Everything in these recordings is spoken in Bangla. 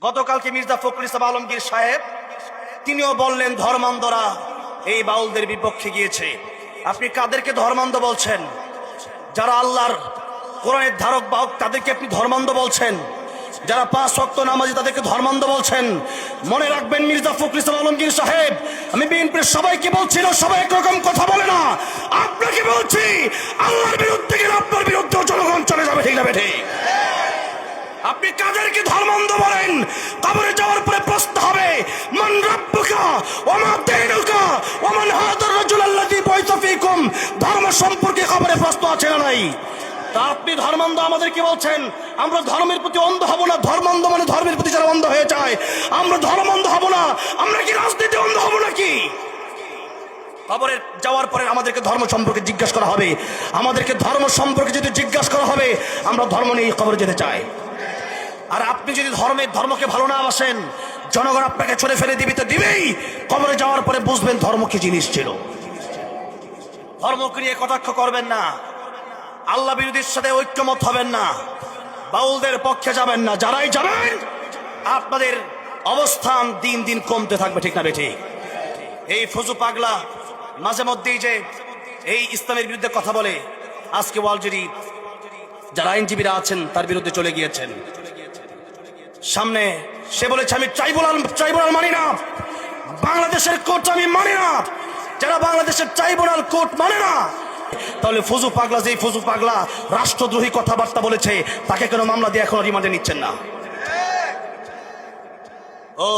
গতকালকে মির্জা ফখরুল ইসলাম আলমগীর সাহেব তিনিও বললেন ধর্মান্ধরা এই বাউলদের বিপক্ষে গিয়েছে। আপনি কাদেরকে ধর্মান্ধ বলছেন? যারা আল্লাহর কোরআনের ধারক বাহক তাদেরকে আপনি ধর্মান্ধ বলছেন। যারা 5 ওয়াক্ত নামাজি তাদেরকে ধর্মান্ধ বলছেন। মনে রাখবেন মির্জা ফখরুল ইসলাম আলমগীর সাহেব, আমি বিএনপির সবাইকে বলছি না, সবাই একরকম কথা বলে না। আপনাকে বলছি, আল্লাহর বিরুদ্ধে গেলে আপনার বিরুদ্ধে জনগণ চলে যাবে, ঠিক না বেঠিক? আপনি কাদেরকে ধর্মান্ধ বলেন? কবরে যাওয়ার পরে প্রশ্ন হবে, মান রাব্বুকা ওয়া মা দীনুকা ওয়া মান হাদার রাজুল আল্লাযী বুইসা ফীকুম। ধর্ম সম্পর্কে কবরে প্রশ্ন আছে না নাই? তা আপনি ধর্মান্ধ আমাদেরকে বলছেন। আমরা ধর্মের প্রতি অন্ধ হব না। ধর্মান্ধ মানে ধর্মের প্রতি যারা অন্ধ হয়ে যায়, আমরা ধর্মান্ধ হব না। আমরা কি রাজনীতি অন্ধ হব নাকি? কবরে যাওয়ার পরে আমাদেরকে ধর্ম সম্পর্কে জিজ্ঞাসা করা হবে। আমাদেরকে ধর্ম সম্পর্কে যদি জিজ্ঞাসা করা হবে, আমরা ধর্ম নিয়ে কবরে যেতে চাই। আর আপনি যদি ধর্মকে ভালো না বাসেন, জনগণ আপনাকে ছড়ে ফেলে দিবি তো দিবেই। কবরে যাওয়ার পরে বুঝবেন ধর্ম কি জিনিস ছিল। ধর্মকে নিয়ে কটাক্ষ করবেন না। আল্লাহ বিরোধীর সাথে ঐক্যমত হবেন না। বাউলদের পক্ষে যাবেন না। যারাই যাবেন, আপনাদের অবস্থান দিন দিন কমতে থাকবে, ঠিক না বেঠিক? এই ফজু পাগলা মাঝে মধ্যেই যে এই ইসলামের বিরুদ্ধে কথা বলে, আজকে অলরেডি যারা আইনজীবীরা আছেন তার বিরুদ্ধে চলে গিয়েছেন। সামনে সে বলেছে, আমি ট্রাইব্যুনাল মানি না, বাংলাদেশের কোর্ট আমি মানি না। যারা বাংলাদেশের ট্রাইব্যুনাল কোর্ট মানে না, তাহলে ফজু পাগলা, যেই ফজু পাগলা রাষ্ট্রদ্রোহী কথাবার্তা বলেছে, তাকে কেন মামলা দিয়ে এখনো রিমান্ডে নিচ্ছেন না? ও,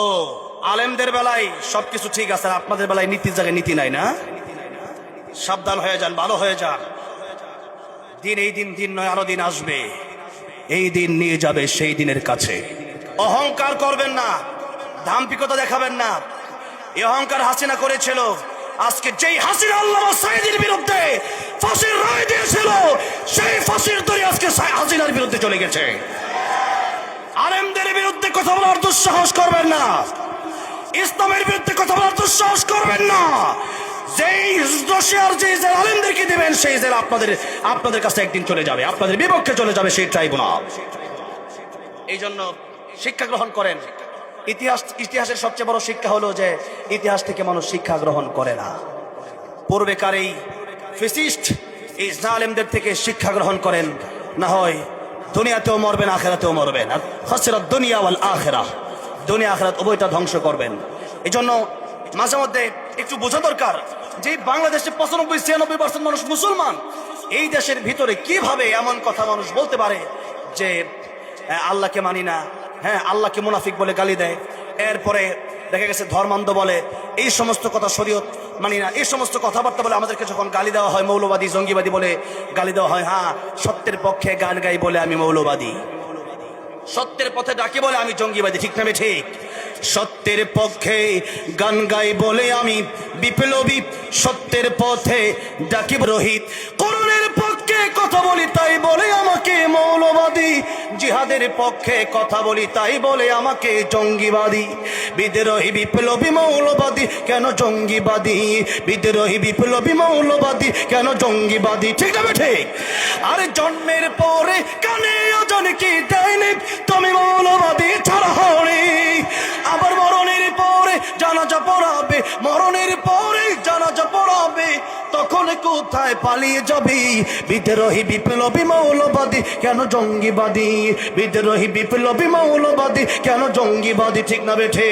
আলেমদের বেলায় সবকিছু ঠিক আছে, আপনাদের বেলায় নীতির জায়গায় নীতি নাই না? সাবধান হয়ে যান, ভালো হয়ে যান। দিন এই দিন নয়, আরো দিন আসবে। এই দিন নিয়ে যাবে সেই দিনের কাছে। অহংকার করবেন না, দাম্ভিকতা দেখাবেন না। এই অহংকার হাসিনা করেছিল। আজকে যেই হাসিনা আল্লামা সাঈদীর বিরুদ্ধে ফাঁসির রায় দিয়েছিল, সেই ফাঁসির দড়ি আজকে হাসিনার বিরুদ্ধে চলে গেছে। আলেমদের বিরুদ্ধে কথা বলার দুঃসাহস করবেন না। ইসলামের বিরুদ্ধে কথা বলার দুঃসাহস করবেন না। যেই রশিয়ার যে জেল আলেমদেরকে দিবেন, সেই জেল আপনাদের কাছে একদিন চলে যাবে, আপনাদের বিপক্ষে চলে যাবে সেই ট্রাইব্যুনাল। এই জন্য শিক্ষা গ্রহণ করেন। ইতিহাসের সবচেয়ে বড় শিক্ষা হলো যে ইতিহাস থেকে মানুষ শিক্ষা গ্রহণ করে না। পূর্বেকার এই ফ্যাসিস্ট এই জালেমদের থেকে শিক্ষা গ্রহণ করেন, না হয় দুনিয়াতেও মরবেন, আখিরাতেও মরবেন। আর খাসিরাত দুনিয়া ওয়াল আখিরাহ, দুনিয়া আখিরাত উভয়টা ধ্বংস করবেন। এই জন্য মাঝে মধ্যে একটু বোঝা দরকার যে বাংলাদেশে 95-96% মানুষ মুসলমান। এই দেশের ভিতরে কিভাবে এমন কথা মানুষ বলতে পারে যে আল্লাহকে মানি না, হ্যাঁ আল্লাহকে মুনাফিক বলে গালি দেয়, এরপরে দেখা গেছে ধর্মান্ধ বলে, এই সমস্ত কথা শরীয়ত মানি না, এই সমস্ত কথাবার্তা বলে আমাদেরকে যখন গালি দেওয়া হয়, মৌলবাদী জঙ্গিবাদী বলে গালি দেওয়া হয়। হ্যাঁ, সত্যের পক্ষে গান গাই বলে আমি মৌলবাদী, সত্যের পথে ডাকি বলে আমি জঙ্গিবাদী, ঠিক না ঠিক? সত্যের পক্ষে গান গাই বলে আমি বিপ্লবী, সত্যের পথে ডাকি রোহিত, কোরআনের পক্ষে কথা বলি তাই বলে আমাকে মৌলবাদী, জিহাদের পক্ষে কথা বলি তাই বলে আমাকে জঙ্গিবাদী। বিদ্রোহী বিপ্লবী মৌলবাদী কেন জঙ্গিবাদী? বিদ্রোহী বিপ্লবী মৌলবাদী কেন জঙ্গিবাদী, ঠিক না ঠিক? আরে জন্মের পরে কানে ওজন কি দেয়নি, তুমি মৌলবাদী ছাড়া হনি। আবার মরণের পরে জানাজা পড়াবে, মরণের পরে জানাজা পড়াবে, তখন কোথায় পালিয়ে যাবি? বিদ্রোহী বিপ্লবী মৌলবাদী কেন জঙ্গিবাদী? বিদ্রোহী বিপ্লবী মৌলবাদী কেন জঙ্গিবাদী, ঠিক না বেঠে?